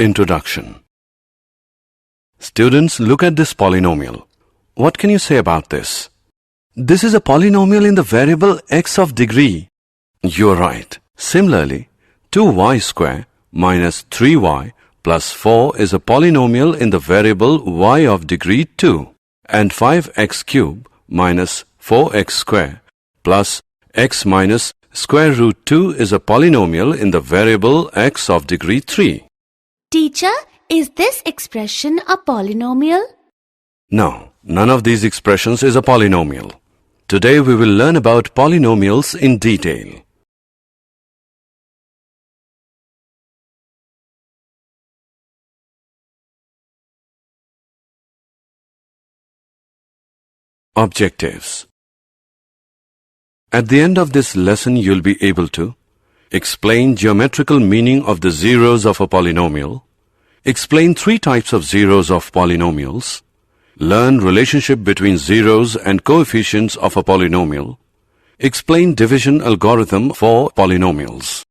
Introduction. Students, look at this polynomial. What can you say about this? This is a polynomial in the variable x of degree. You're right. Similarly, 2y square minus 3y plus 4 is a polynomial in the variable y of degree 2. And 5x cube minus 4x square plus x minus square root 2 is a polynomial in the variable x of degree 3. Teacher, is this expression a polynomial? No, none of these expressions is a polynomial. Today we will learn about polynomials in detail. Objectives. At the end of this lesson, you'll be able to explain geometrical meaning of the zeros of a polynomial, explain 3 types of zeros of polynomials, learn relationship between zeros and coefficients of a polynomial, explain division algorithm for polynomials.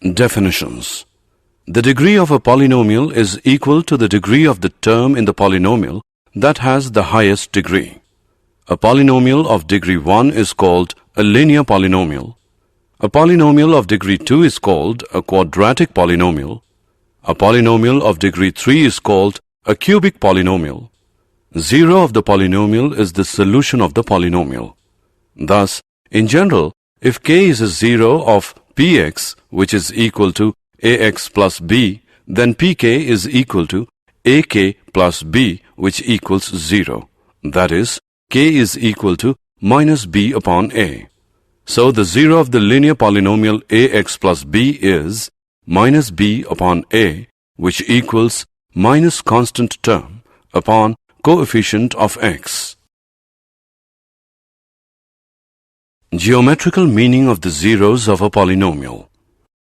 Definitions. The degree of a polynomial is equal to the degree of the term in the polynomial that has the highest degree. A polynomial of degree 1 is called a linear polynomial. A polynomial of degree 2 is called a quadratic polynomial. A polynomial of degree 3 is called a cubic polynomial. 0 of the polynomial is the solution of the polynomial. Thus, in general, if k is a 0 of px, which is equal to ax plus b, then pk is equal to ak plus b, which equals 0. That is, k is equal to minus b upon a. So the 0 of the linear polynomial ax plus b is minus b upon a, which equals minus constant term upon coefficient of x. Geometrical meaning of the zeros of a polynomial.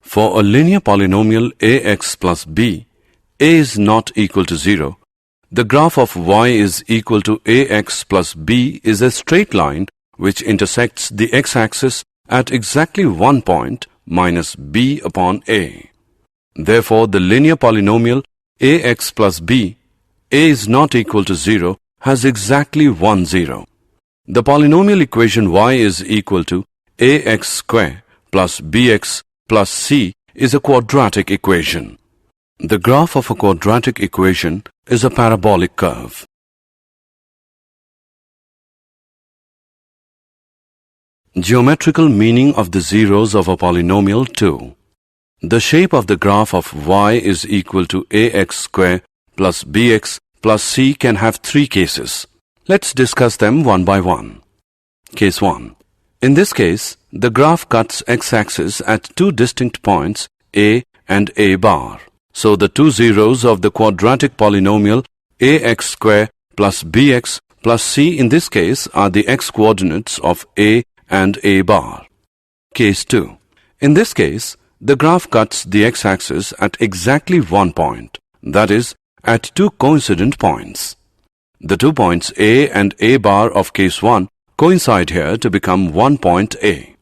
For a linear polynomial ax plus b, a is not equal to 0. The graph of y is equal to ax plus b is a straight line which intersects the x-axis at exactly one point minus b upon a. Therefore, the linear polynomial ax plus b, a is not equal to 0, has exactly 1 0. The polynomial equation y is equal to ax square plus bx plus c is a quadratic equation. The graph of a quadratic equation is a parabolic curve. Geometrical meaning of the zeros of a polynomial 2. The shape of the graph of y is equal to ax square plus bx plus c can have 3 cases. Let's discuss them one by one. Case 1. In this case, the graph cuts x-axis at 2 distinct points a and a bar. So the 2 zeros of the quadratic polynomial ax square plus bx plus c in this case are the x-coordinates of a and a bar. Case 2. In this case, the graph cuts the x-axis at exactly one point, that is, at 2 coincident points. The 2 points a and a bar of case 1 coincide here to become one point a.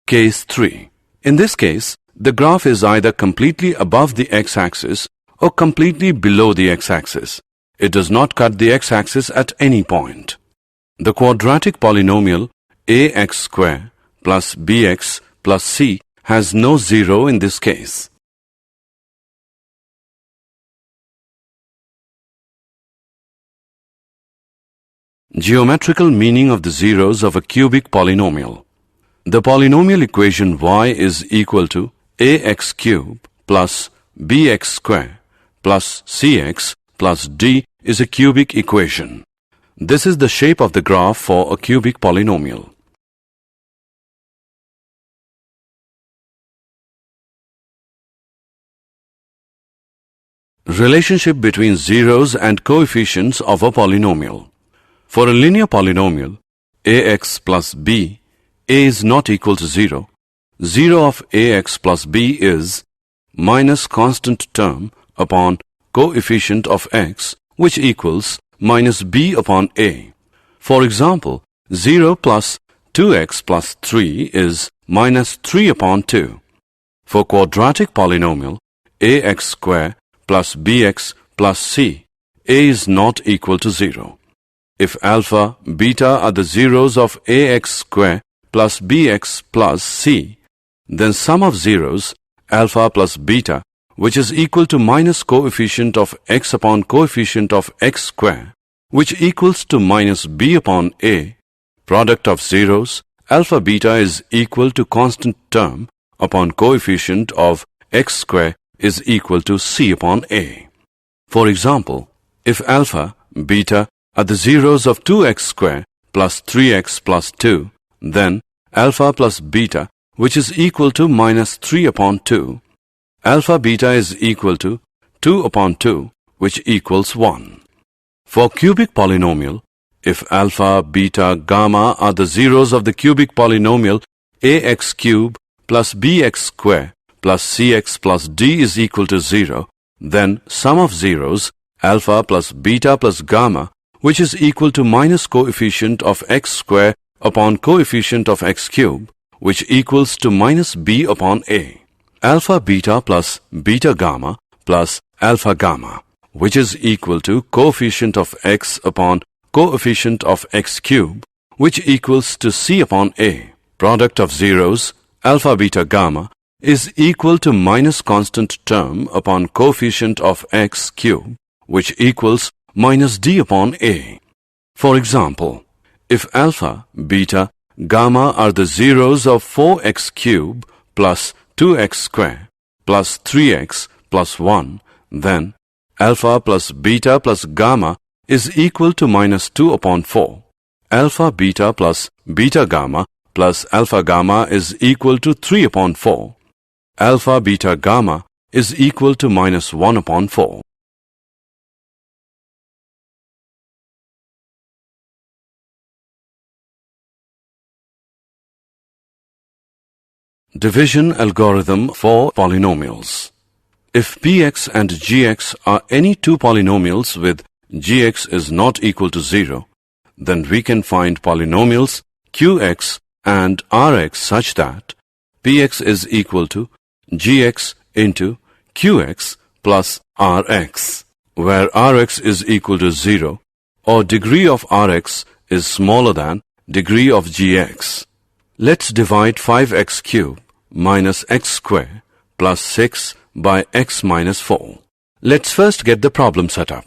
Case 3. In this case, the graph is either completely above the x-axis or completely below the x-axis. It does not cut the x-axis at any point. The quadratic polynomial ax square plus bx plus c has no 0 in this case. Geometrical meaning of the zeros of a cubic polynomial. The polynomial equation y is equal to ax cube plus bx square plus cx plus d is a cubic equation. This is the shape of the graph for a cubic polynomial. Relationship between zeros and coefficients of a polynomial. For a linear polynomial, ax plus b, a is not equal to 0. 0 of ax plus b is minus constant term upon coefficient of x, which equals minus b upon a. For example, 0 plus 2x plus 3 is minus 3 upon 2. For quadratic polynomial ax square plus bx plus c, a is not equal to 0. If alpha, beta are the zeros of ax square plus bx plus c, then sum of zeros, alpha plus beta, which is equal to minus coefficient of x upon coefficient of x square, which equals to minus b upon a, product of zeros, alpha beta is equal to constant term upon coefficient of x square is equal to c upon a. For example, if alpha, beta are the zeros of 2x square plus 3x plus 2, then alpha plus beta, which is equal to minus 3 upon 2, alpha beta is equal to 2 upon 2, which equals 1. For cubic polynomial, if alpha, beta, gamma are the zeros of the cubic polynomial ax cube plus bx square plus cx plus d is equal to 0, then sum of zeros, alpha plus beta plus gamma, which is equal to minus coefficient of x square upon coefficient of x cube, which equals to minus b upon a. Alpha beta plus beta gamma plus alpha gamma, which is equal to coefficient of x upon coefficient of x cube, which equals to c upon a. Product of zeros, alpha beta gamma, is equal to minus constant term upon coefficient of x cube, which equals minus d upon a. For example, if alpha, beta, gamma are the zeros of 4x cube plus 2x square plus 3x plus 1, then alpha plus beta plus gamma is equal to minus 2 upon 4. Alpha beta plus beta gamma plus alpha gamma is equal to 3 upon 4. Alpha beta gamma is equal to minus 1 upon 4. Division algorithm for polynomials. If px and gx are any two polynomials with gx is not equal to 0, then we can find polynomials qx and rx such that px is equal to gx into qx plus rx, where rx is equal to 0 or degree of rx is smaller than degree of gx. Let's divide 5x cubed minus x square plus 6 by x minus 4. Let's first get the problem set up.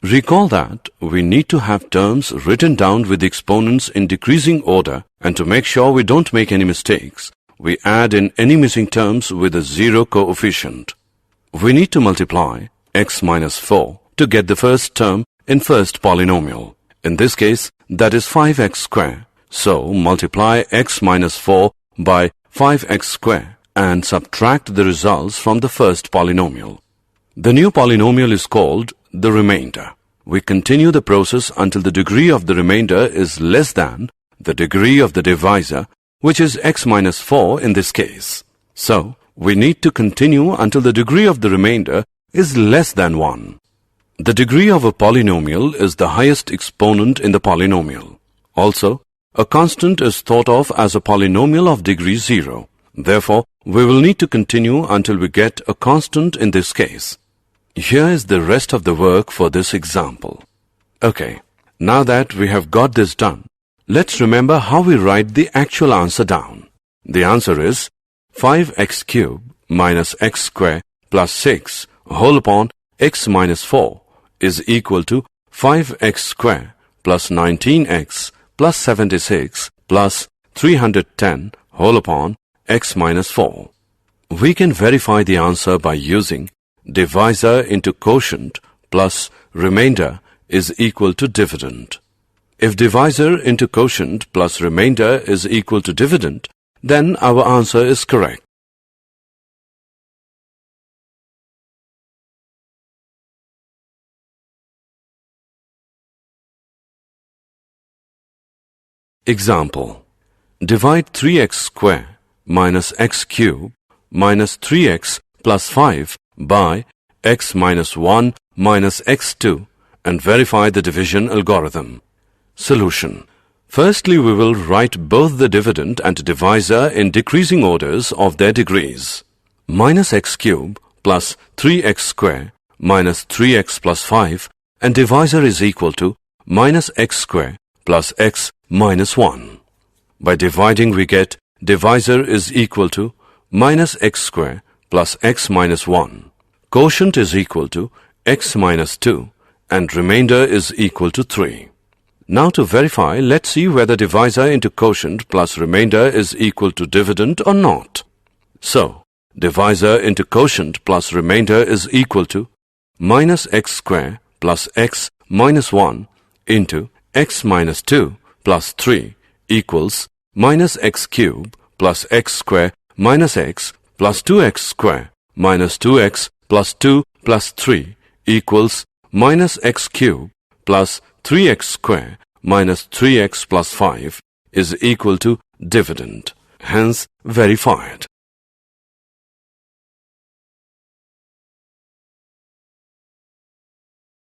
Recall that we need to have terms written down with the exponents in decreasing order, and to make sure we don't make any mistakes, we add in any missing terms with a 0 coefficient. We need to multiply x minus 4 to get the first term in first polynomial. In this case, that is 5x square. So multiply x minus 4 by 5x square and subtract the results from the first polynomial. The new polynomial is called the remainder. We continue the process until the degree of the remainder is less than the degree of the divisor, which is x minus 4 in this case. So, we need to continue until the degree of the remainder is less than 1. The degree of a polynomial is the highest exponent in the polynomial. Also, a constant is thought of as a polynomial of degree 0. Therefore, we will need to continue until we get a constant in this case. Here is the rest of the work for this example. Okay, now that we have got this done, let's remember how we write the actual answer down. The answer is 5x cubed minus x square plus 6 whole upon x minus 4 is equal to 5x square plus 19x plus 76 plus 310 whole upon x minus 4. We can verify the answer by using divisor into quotient plus remainder is equal to dividend. If divisor into quotient plus remainder is equal to dividend, then our answer is correct. Example: divide 3x square minus x cubed minus 3x plus 5 by x minus 1 minus x2 and verify the division algorithm. Solution. Firstly, we will write both the dividend and divisor in decreasing orders of their degrees. Minus x cube plus 3x square minus 3x plus 5, and divisor is equal to minus x square plus x minus 1. By dividing, we get divisor is equal to minus x square plus x minus 1. Quotient is equal to x minus 2 and remainder is equal to 3. Now to verify, let's see whether divisor into quotient plus remainder is equal to dividend or not. So, divisor into quotient plus remainder is equal to minus x square plus x minus 1 into x minus 2 plus 3 equals minus x cube plus x square minus x plus 2x square minus 2x plus 2 plus 3 equals minus x cube plus 3x square minus 3x plus 5 is equal to dividend. Hence, verified.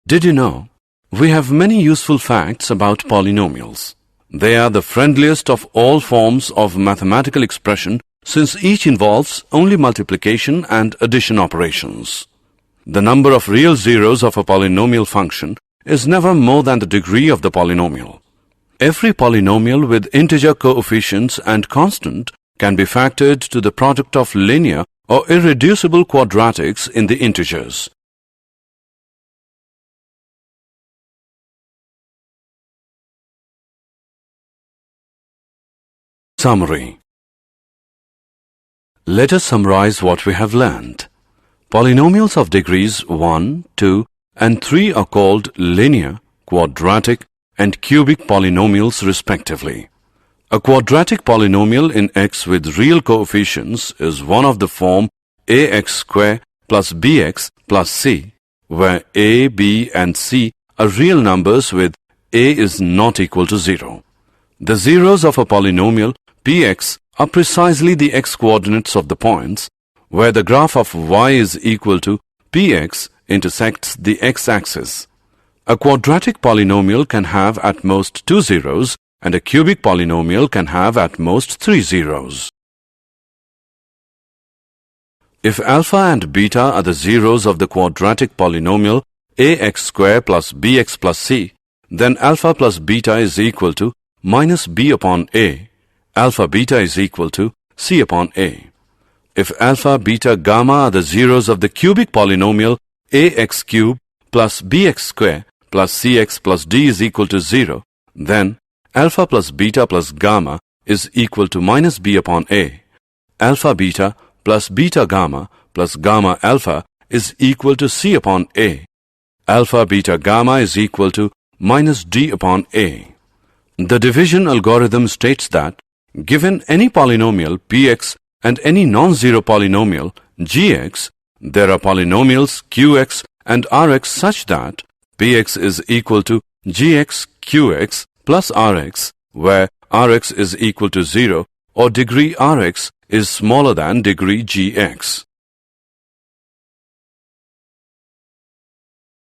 Did you know? We have many useful facts about polynomials. They are the friendliest of all forms of mathematical expression since each involves only multiplication and addition operations. The number of real zeros of a polynomial function is never more than the degree of the polynomial. Every polynomial with integer coefficients and constant can be factored to the product of linear or irreducible quadratics in the integers. Summary. Let us summarize what we have learned. Polynomials of degrees 1, 2, and 3 are called linear, quadratic, and cubic polynomials respectively. A quadratic polynomial in x with real coefficients is one of the form ax square plus bx plus c, where a, b, and c are real numbers with a is not equal to 0. The zeros of a polynomial px are precisely the x-coordinates of the points where the graph of y is equal to px intersects the x-axis. A quadratic polynomial can have at most 2 zeros and a cubic polynomial can have at most 3 zeros. If alpha and beta are the zeros of the quadratic polynomial ax square plus bx plus c, then alpha plus beta is equal to minus b upon a. Alpha beta is equal to c upon a. If alpha, beta, gamma are the zeros of the cubic polynomial ax cube plus bx square plus cx plus d is equal to 0, then alpha plus beta plus gamma is equal to minus b upon a. Alpha beta plus beta gamma plus gamma alpha is equal to c upon a. Alpha beta gamma is equal to minus d upon a. The division algorithm states that given any polynomial px and any non-zero polynomial gx, there are polynomials qx and rx such that px is equal to gx qx plus rx, where rx is equal to 0 or degree rx is smaller than degree gx.